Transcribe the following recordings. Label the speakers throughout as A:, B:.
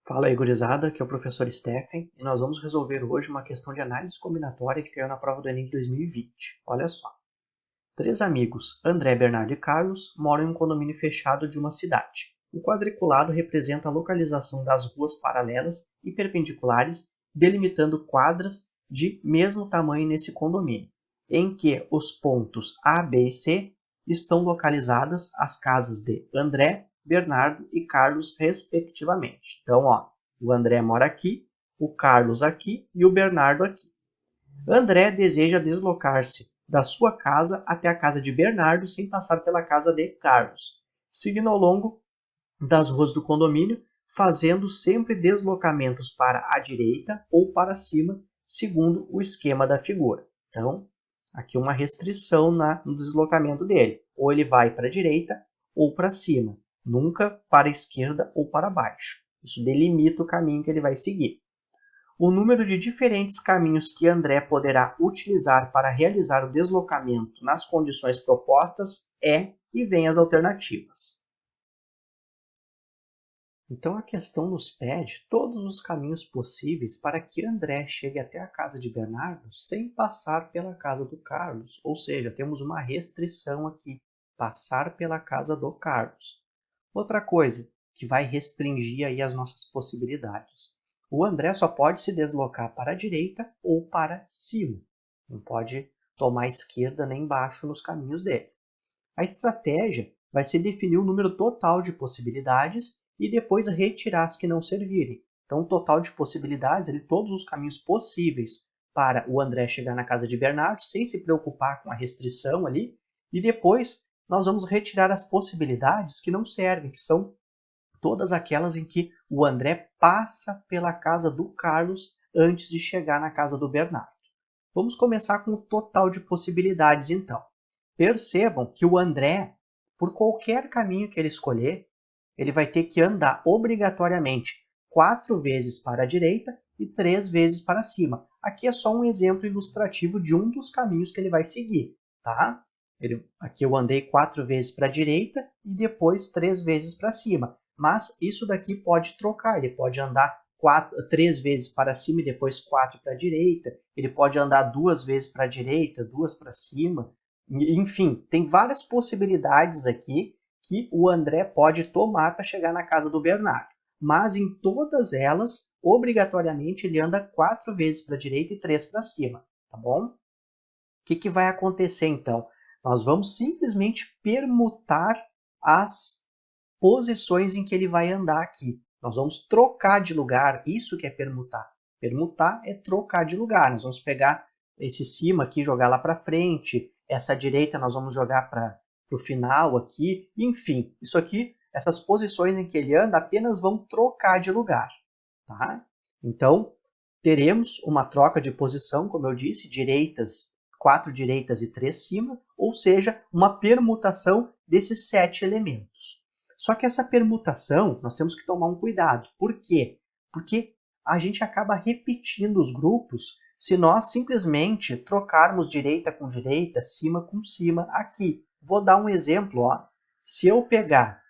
A: Fala aí, gurizada, aqui é o professor Stephen e nós vamos resolver hoje uma questão de análise combinatória que caiu na prova do Enem de 2020. Olha só. Três amigos, André, Bernardo e Carlos, moram em um condomínio fechado de uma cidade. O quadriculado representa a localização das ruas paralelas e perpendiculares, delimitando quadras de mesmo tamanho nesse condomínio, em que os pontos A, B e C estão localizadas as casas de André, Bernardo e Carlos, respectivamente. Então, ó, o André mora aqui, o Carlos aqui e o Bernardo aqui. André deseja deslocar-se da sua casa até a casa de Bernardo sem passar pela casa de Carlos, seguindo ao longo das ruas do condomínio, fazendo sempre deslocamentos para a direita ou para cima, segundo o esquema da figura. Então, aqui uma restrição no deslocamento dele. Ou ele vai para a direita ou para cima, nunca para a esquerda ou para baixo. Isso delimita o caminho que ele vai seguir. O número de diferentes caminhos que André poderá utilizar para realizar o deslocamento nas condições propostas é, e vem as alternativas. Então a questão nos pede todos os caminhos possíveis para que André chegue até a casa de Bernardo sem passar pela casa do Carlos, ou seja, temos uma restrição aqui, passar pela casa do Carlos. Outra coisa que vai restringir aí as nossas possibilidades. O André só pode se deslocar para a direita ou para cima. Não pode tomar esquerda nem baixo nos caminhos dele. A estratégia vai ser definir o número total de possibilidades e depois retirar as que não servirem. Então, o total de possibilidades, todos os caminhos possíveis para o André chegar na casa de Bernardo, sem se preocupar com a restrição ali, e depois nós vamos retirar as possibilidades que não servem, que são todas aquelas em que o André passa pela casa do Carlos antes de chegar na casa do Bernardo. Vamos começar com o total de possibilidades, então. Percebam que o André, por qualquer caminho que ele escolher, ele vai ter que andar obrigatoriamente 4 vezes para a direita e 3 vezes para cima. Aqui é só um exemplo ilustrativo de um dos caminhos que ele vai seguir, tá? Aqui eu andei 4 vezes para a direita e depois 3 vezes para cima. Mas isso daqui pode trocar, ele pode andar 3 vezes para cima e depois 4 para a direita, ele pode andar 2 vezes para a direita, 2 para cima, enfim, tem várias possibilidades aqui que o André pode tomar para chegar na casa do Bernardo. Mas em todas elas, obrigatoriamente, ele anda 4 vezes para a direita e 3 para cima, tá bom? O que vai acontecer então? Nós vamos simplesmente permutar as posições em que ele vai andar aqui. Nós vamos trocar de lugar, isso que é permutar. Permutar é trocar de lugar. Nós vamos pegar esse cima aqui, jogar lá para frente, essa direita nós vamos jogar para o final aqui, enfim, isso aqui, essas posições em que ele anda apenas vão trocar de lugar, tá? Então, teremos uma troca de posição, como eu disse, 4 direitas e 3 cima, ou seja, uma permutação desses 7 elementos. Só que essa permutação, nós temos que tomar um cuidado. Por quê? Porque a gente acaba repetindo os grupos se nós simplesmente trocarmos direita com direita, cima com cima aqui. Vou dar um exemplo. Ó. Se eu pegar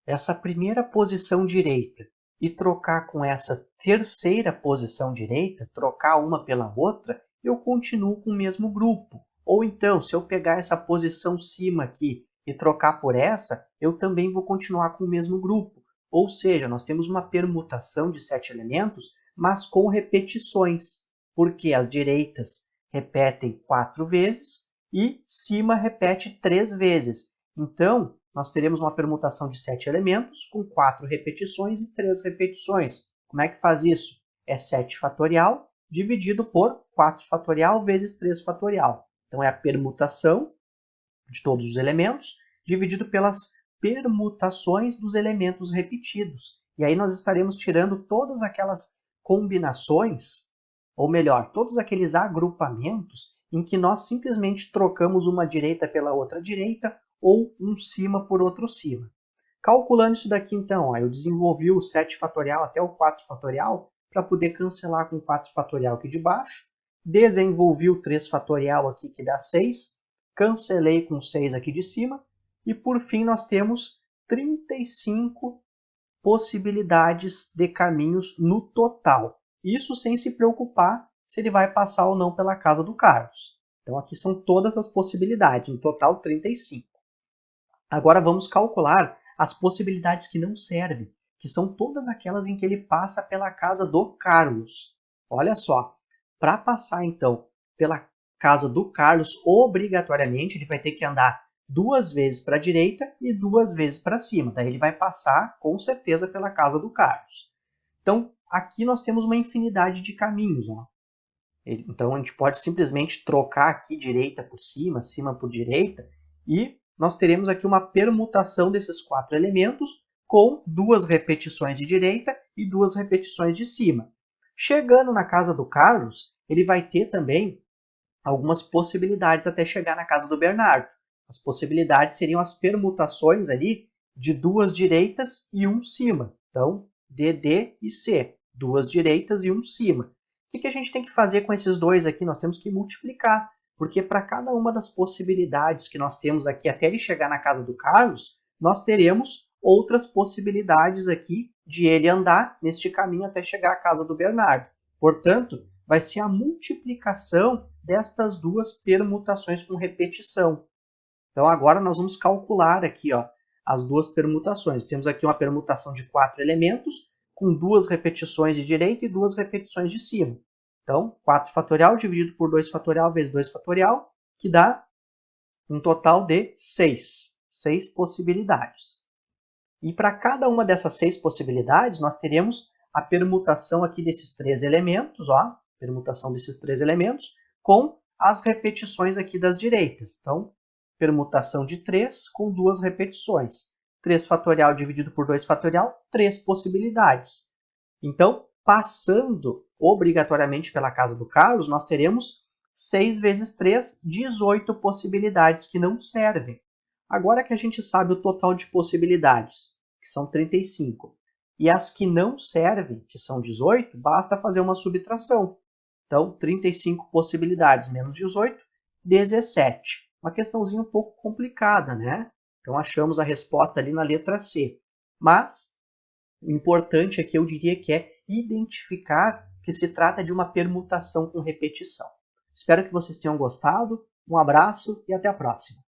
A: essa primeira posição direita e trocar com essa terceira posição direita, trocar uma pela outra, eu continuo com o mesmo grupo. Ou então, se eu pegar essa posição cima aqui e trocar por essa, eu também vou continuar com o mesmo grupo. Ou seja, nós temos uma permutação de 7 elementos, mas com repetições, porque as direitas repetem 4 vezes e cima repete 3 vezes. Então, nós teremos uma permutação de 7 elementos com 4 repetições e 3 repetições. Como é que faz isso? É 7 fatorial dividido por 4 fatorial vezes 3 fatorial. Então, é a permutação de todos os elementos dividido pelas permutações dos elementos repetidos. E aí nós estaremos tirando todas aquelas combinações, ou melhor, todos aqueles agrupamentos em que nós simplesmente trocamos uma direita pela outra direita ou um cima por outro cima. Calculando isso daqui, então, ó, eu desenvolvi o 7 fatorial até o 4 fatorial para poder cancelar com o 4 fatorial aqui de baixo. Desenvolvi o 3 fatorial aqui, que dá 6. Cancelei com 6 aqui de cima. E, por fim, nós temos 35 possibilidades de caminhos no total. Isso sem se preocupar se ele vai passar ou não pela casa do Carlos. Então aqui são todas as possibilidades, no total 35. Agora vamos calcular as possibilidades que não servem, que são todas aquelas em que ele passa pela casa do Carlos. Olha só, para passar então pela casa do Carlos, obrigatoriamente ele vai ter que andar 2 vezes para a direita e 2 vezes para cima. Daí ele vai passar com certeza pela casa do Carlos. Então aqui nós temos uma infinidade de caminhos. Ó. Então a gente pode simplesmente trocar aqui direita por cima, cima por direita, e nós teremos aqui uma permutação desses 4 elementos com 2 repetições de direita e 2 repetições de cima. Chegando na casa do Carlos, ele vai ter também algumas possibilidades até chegar na casa do Bernardo. As possibilidades seriam as permutações ali de 2 direitas e 1 cima. Então, D, D e C. 2 direitas e 1 cima. O que a gente tem que fazer com esses dois aqui? Nós temos que multiplicar, porque para cada uma das possibilidades que nós temos aqui até ele chegar na casa do Carlos, nós teremos outras possibilidades aqui de ele andar neste caminho até chegar à casa do Bernardo. Portanto, vai ser a multiplicação destas duas permutações com repetição. Então agora nós vamos calcular aqui ó, as duas permutações. Temos aqui uma permutação de 4 elementos, com 2 repetições de direita e 2 repetições de cima. Então, 4 fatorial dividido por 2 fatorial vezes 2 fatorial, que dá um total de 6. 6 possibilidades. E para cada uma dessas 6 possibilidades, nós teremos a permutação aqui desses 3 elementos, ó, permutação desses 3 elementos, com as repetições aqui das direitas. Então, permutação de 3 com 2 repetições. 3 fatorial dividido por 2 fatorial, 3 possibilidades. Então, passando obrigatoriamente pela casa do Carlos, nós teremos 6 vezes 3, 18 possibilidades que não servem. Agora que a gente sabe o total de possibilidades, que são 35, e as que não servem, que são 18, basta fazer uma subtração. Então, 35 possibilidades menos 18, 17. Uma questãozinha um pouco complicada, né? Então, achamos a resposta ali na letra C. Mas, o importante aqui eu diria que é identificar que se trata de uma permutação com repetição. Espero que vocês tenham gostado. Um abraço e até a próxima.